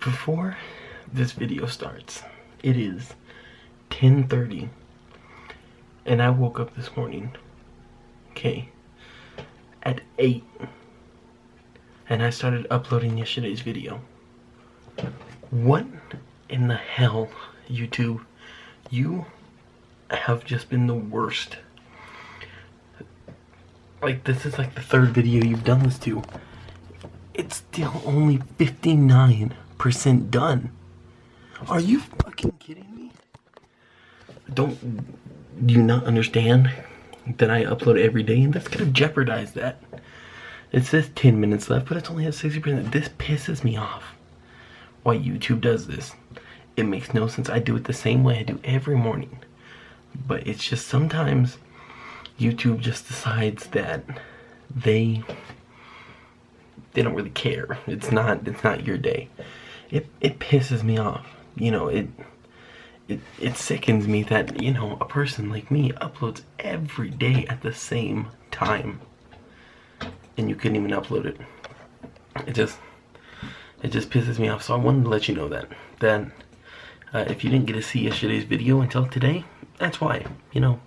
Before this video starts, it is 10:30 and I woke up this morning, okay, at 8, and I started uploading yesterday's video. What in the hell, YouTube? You have just been the worst. Like, this is like the third video you've done this to. It's still only 59% done. Are you fucking kidding me? Do you not understand that I upload every day, and that's gonna jeopardize that? It says 10 minutes left, but it's only at 60%. This pisses me off. Why YouTube does this? It makes no sense. I do it the same way I do every morning. But it's just sometimes YouTube just decides that they don't really care. It's not your day. It pisses me off. You know, it sickens me that, you know, a person like me uploads every day at the same time, and you couldn't even upload it. It just pisses me off. So I wanted to let you know that if you didn't get to see yesterday's video until today, that's why. You know,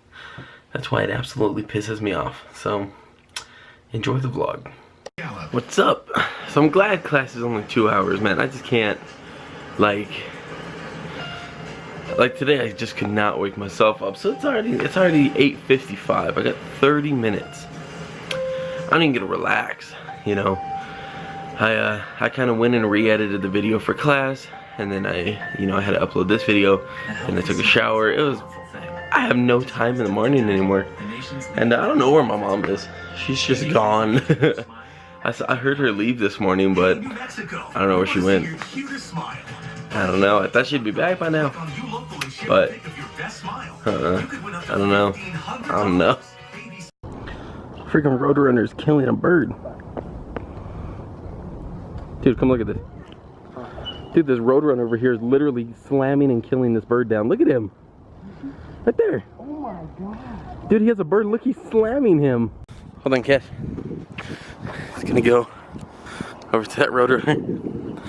that's why it absolutely pisses me off. So enjoy the vlog. What's up? So I'm glad class is only 2 hours, man. I just can't, like today I just could not wake myself up. So it's already 8:55. I got 30 minutes. I don't even get to relax, you know. I kind of went and re-edited the video for class, and then I had to upload this video, and I took a shower. I have no time in the morning anymore, and I don't know where my mom is. She's just gone. I heard her leave this morning, but I don't know where she went. I don't know. I thought she'd be back by now, but I don't know. Freaking Roadrunner's killing a bird. Dude, come look at this. Dude, this Roadrunner over here is literally slamming and killing this bird down. Look at him. Right there. Oh my god. Dude, he has a bird. Look, he's slamming him. Hold on, Cat. He's gonna go over to that Roadrunner.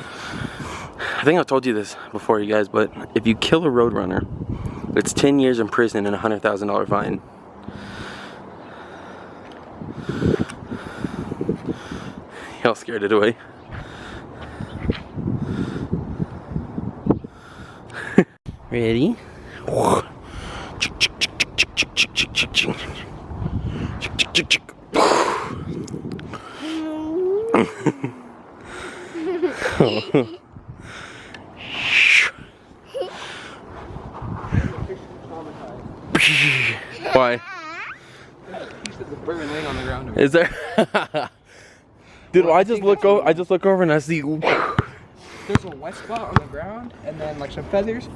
I think I've told you this before, you guys, but if you kill a Roadrunner, it's 10 years in prison and a $100,000 fine. Y'all scared it away. Ready? Why? Is there? Dude, well, I just look over and I see. There's a wet spot on the ground, and then like some feathers.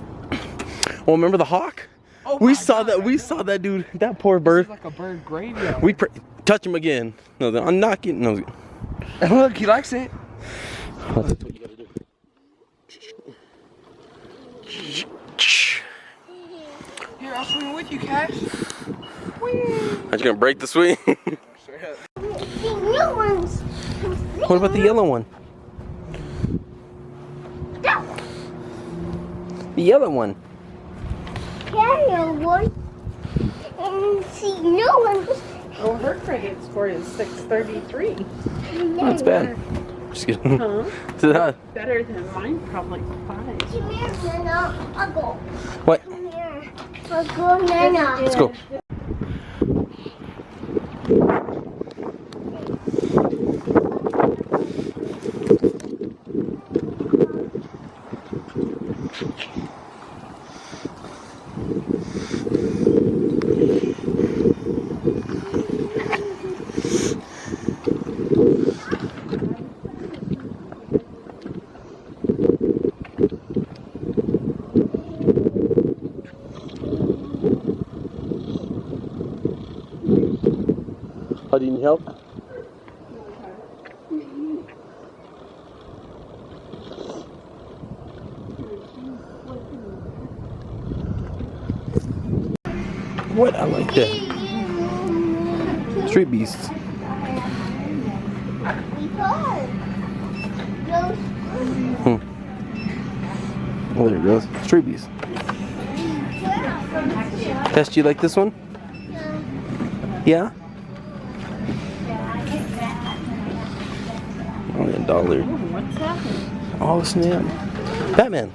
Well, remember the hawk? Oh, we saw that dude, that poor bird. This is like a bird graveyard. We touch him again. No, I'm not getting. No. Look, he likes it. That's what you gotta do. Here, I'll swing with you, Cash. Are you gonna break the swing? What about the yellow one? The yellow one. Yellow one. And see, no one. Oh, her credit score is 633. That's bad. Just kidding. Huh? Better than mine, probably 5. Come here, Nana. I'll go. What? Come here. I'll go, Nana. Let's go. Oh, do you need help? What? I like that. Street beasts. Oh, there it goes. Streebies. Tess, do you like this one? Yeah? Only $1. What's happening? Oh, snap. Batman.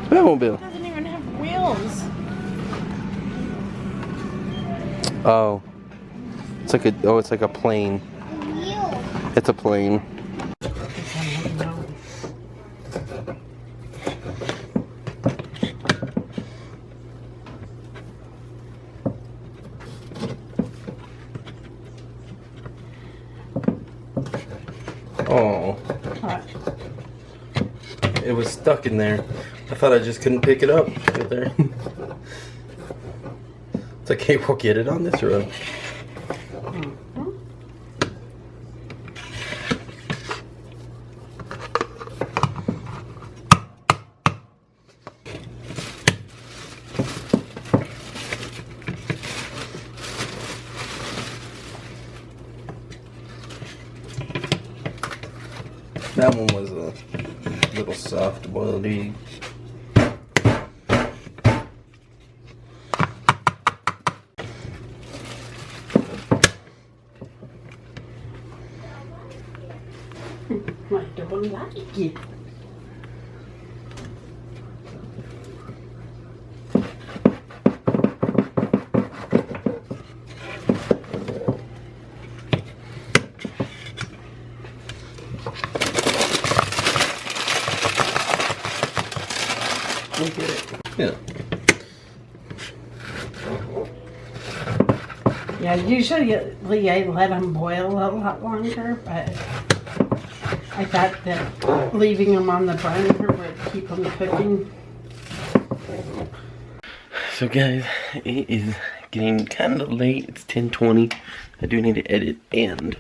Batmobile. It doesn't even have wheels. Oh. It's like a plane. It's a plane. Oh. What? It was stuck in there. I thought I just couldn't pick it up right there. It's like, hey, we'll get it on this road. That one was a little soft boiled egg. I don't like it. Look at it. Yeah. Yeah, usually I let them boil a lot longer, but I thought that leaving them on the burner would keep them cooking. So guys, it is getting kind of late. It's 10:20. I do need to edit and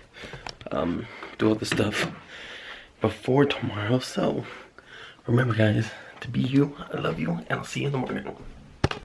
do all the stuff before tomorrow. So remember guys, to be you, I love you, and I'll see you in the morning.